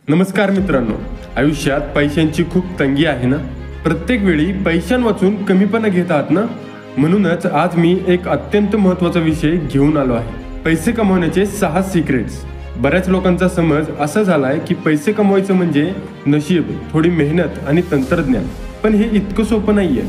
नमस्कार मित्रांनो, आयुष्यात पैशांची खूप तंगी आहे ना. प्रत्येक वेळी पैशांवाचून कमीपणा घेत आहात ना. म्हणूनच आज मी एक अत्यंत महत्त्वाचा विषय घेऊन आलो आहे. पैसे कमवण्याचे 6 सिक्रेट्स. बऱ्याच लोकांचा समज असा झालाय की पैसे कमवायचं म्हणजे नशीब, थोडी मेहनत आणि तंत्रज्ञान. पण हे इतकं सोपं नाहीये.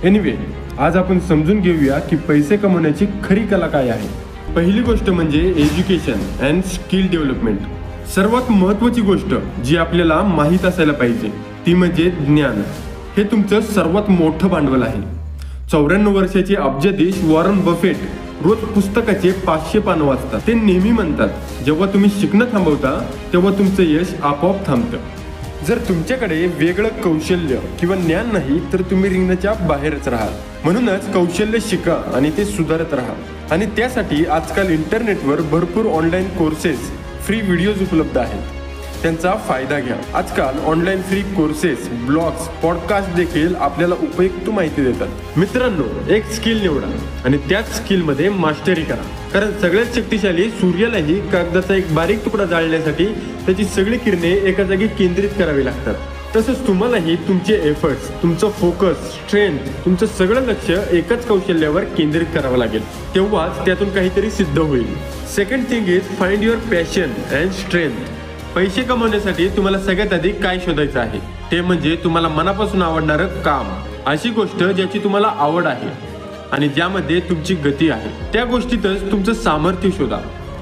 एनिवे, आज आपण समजून घेऊया की पैसे कमवण्याची खरी कला काय आहे. पहिली गोष्ट म्हणजे एज्युकेशन अँड स्किल डेव्हलपमेंट. सर्वात महत्त्वाची गोष्ट जी आपल्याला माहीत असायला पाहिजे ती म्हणजे ज्ञान. हे तुमचं सर्वात मोठं भांडवल आहे. 94 वर्षाचे अब्जाधीश वॉरन बफेट रोज पुस्तकाचे 500 पानं वाचतात. ते नेहमी म्हणतात, जेव्हा तुम्ही शिकणं थांबवता तेव्हा तुमचं यश आपोआप थांबतं. जर तुमच्याकडे वेगळं कौशल्य किंवा ज्ञान नाही तर तुम्ही रिंगणाच्या बाहेरच राहाल. म्हणूनच कौशल्य शिका आणि ते सुधारत राहा. आणि त्यासाठी आजकाल इंटरनेटवर भरपूर ऑनलाईन कोर्सेस, फ्री व्हिडिओज उपलब्ध आहेत. त्यांचा फायदा घ्या. आजकाल online free courses, blogs, podcast देखील आपल्याला उपयुक्त माहिती देतात. मित्रांनो, एक स्किल निवडा आणि त्याच स्किलमध्ये मास्टरी करा. कारण सगळ्यात शक्तिशाली सूर्यालाही कागदाचा एक बारीक तुकडा जाळण्यासाठी त्याची सगळी किरणे एका जागी केंद्रित करावी लागतात. तसंच तुम्हालाही तुमचे एफर्ट्स, तुमचं फोकस, स्ट्रेंथ, तुमचं सगळं लक्ष एकाच कौशल्यावर केंद्रित करावं लागेल. तेव्हाच त्यातून काहीतरी सिद्ध होईल. Second thing is find your passion and strength. पैसे कमवण्यासाठी तुम्हाला सगळ्यात आधी काय शोधायचं आहे ते म्हणजे तुम्हाला मनापासून आवडणारं काम. अशी गोष्ट ज्याची तुम्हाला आवड आहे आणि ज्यामध्ये तुमची गती आहे. त्या गोष्टीतच तुमचं सामर्थ्य शोधा.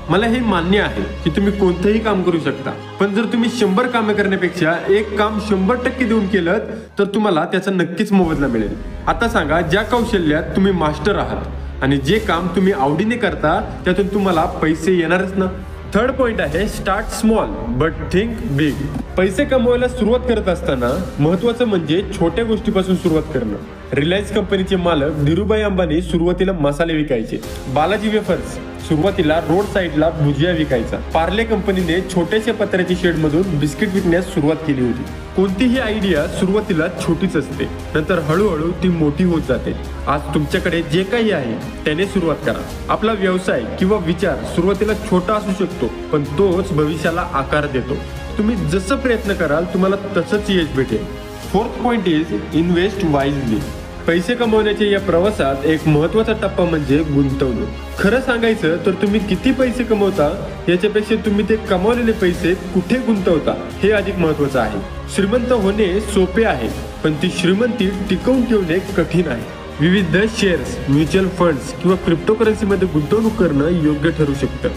मला हे मान्य आहे की तुम्ही कोणतंही काम करू शकता, पण जर तुम्ही 100 कामे करण्यापेक्षा एक काम 100% देऊन केलं तर तुम्हाला त्याचा नक्कीच मोबदला मिळेल. आता सांगा, ज्या कौशल्यात तुम्ही मास्टर आहात आणि जे काम तुम्ही आवडीने करता त्यातून तुम्हाला पैसे येणारच ना. थर्ड पॉइंट आहे start small but think big. पैसे कमवायला सुरुवात करत असताना महत्त्वाचं म्हणजे छोट्या गोष्टीपासून सुरुवात करणं. रिलायन्स कंपनीचे मालक धीरूभाई अंबानी सुरुवातीला मसाले विकायचे. बालाजी वेफर्स सुरुवातीला रोड साईडला भुजिया विकायचा. पार्ले कंपनीने छोट्याशा पत्र्याच्या शेडमधून बिस्किट विकण्यास सुरुवात केली होती. कोणतीही आयडिया सुरुवातीला छोटीच असते, नंतर हळूहळू ती मोठी होत जाते. आज तुमच्याकडे जे काही आहे त्याने सुरुवात करा. आपला व्यवसाय किंवा विचार सुरुवातीला छोटा असू शकतो, पण तोच भविष्याला आकार देतो. तुम्ही जसं प्रयत्न कराल तुम्हाला तसंच यश भेटेल. Fourth point is invest wisely. पैसे कमवण्याच्या या प्रवासात एक महत्त्वाचा टप्पा म्हणजे गुंतवणूक. खरं सांगायचं तर तुम्ही किती पैसे कमवता याच्यापेक्षा तुम्ही ते कमावलेले पैसे कुठे गुंतवता हे अधिक महत्त्वाचं आहे. श्रीमंत होणे सोपे आहे, पण ती श्रीमंती टिकवून ठेवणे कठीण आहे. विविध शेअर्स, म्युच्युअल फंड्स किंवा क्रिप्टोकरन्सीमध्ये गुंतवणूक करणं योग्य ठरू शकतं.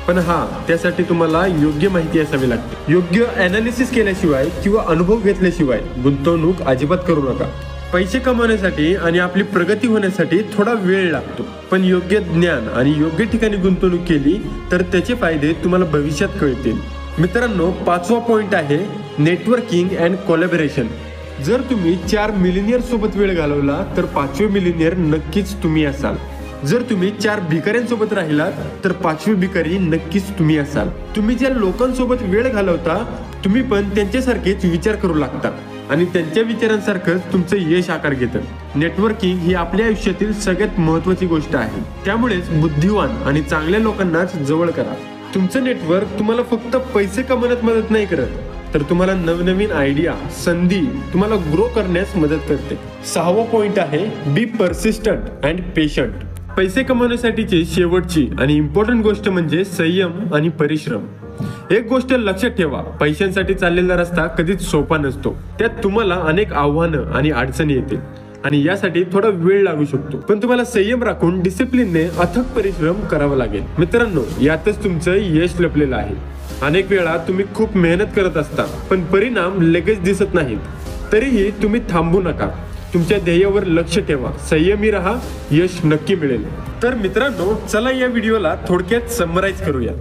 पण त्यासाठी तुम्हाला योग्य माहिती असावी लागते. योग्य ॲनालिसिस केल्याशिवाय किंवा अनुभव घेतल्याशिवाय गुंतवणूक अजिबात करू नका. पैसे कमवण्यासाठी आणि आपली प्रगती होण्यासाठी थोडा वेळ लागतो, पण योग्य ज्ञान आणि योग्य ठिकाणी गुंतवणूक केली तर त्याचे फायदे तुम्हाला भविष्यात कळतील. मित्रांनो, 5वा पॉइंट आहे नेटवर्किंग अँड कोलॅबोरेशन. जर तुम्ही 4 मिलिनियर सोबत वेळ घालवला तर 5वे मिलिनियर नक्कीच तुम्ही असाल. जर तुम्ही 4 भिकाऱ्यांसोबत राहिलात तर 5वी भिकारी नक्कीच तुम्ही असाल. तुम्ही ज्या लोकांसोबत वेळ घालवता तुम्ही पण त्यांच्यासारखेच विचार करू लागता आणि त्यांच्या विचारांसारखंच तुमचं यश आकार घेतं. नेटवर्किंग ही आपल्या आयुष्यातील सगळ्यात महत्त्वाची गोष्ट आहे. त्यामुळेच बुद्धिवान आणि चांगल्या लोकांनाच जवळ करा. तुमचं नेटवर्क तुम्हाला फक्त पैसे कमवण्यात मदत नाही करत, तर तुम्हाला नवनवीन आयडिया, संधी तुम्हाला ग्रो करण्यास मदत करते. 6वा पॉइंट आहे बी पर्सिस्टंट अँड पेशंट. पैसे कमवण्यासाठीची शेवटची आणि इम्पॉर्टंट गोष्ट म्हणजे संयम आणि परिश्रम. एक गोष्ट लक्षात ठेवा, पैशांसाठी चाललेला रस्ता कधीच सोपा नसतो. त्यात तुम्हाला अनेक आव्हानं आणि अडचणी येतील आणि यासाठी थोडा वेळ लागू शकतो, पण तुम्हाला संयम राखून डिसिप्लिनने अथक परिश्रम करावा लागेल. मित्रांनो, यातच तुमचं यश लपलेलं आहे. अनेक वेळा तुम्ही खूप मेहनत करत असता पण परिणाम लगेच दिसत नाहीत. तरीही तुम्ही थांबू नका. तुमच्या ध्येयावर लक्ष ठेवा, संयमी राहा, यश नक्की मिळेल. तर मित्रांनो, चला या व्हिडिओला थोडक्यात समराईज करूया.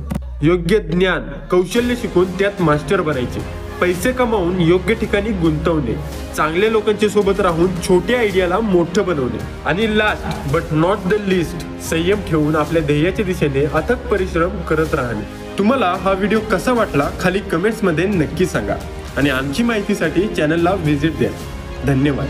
योग्य ज्ञान, कौशल्य शिकून त्यात मास्टर बनायचे. पैसे कमावून योग्य ठिकाणी गुंतवणे. चांगल्या लोकांच्या सोबत राहून छोट्या आयडियाला मोठं बनवणे. आणि last but not the list, संयम ठेवून आपल्या ध्येयाच्या दिशेने अथक परिश्रम करत राहणे. तुम्हाला हा व्हिडिओ कसा वाटला खाली कमेंट्समध्ये नक्की सांगा आणि आणखी माहितीसाठी चॅनलला व्हिजिट द्या. धन्यवाद.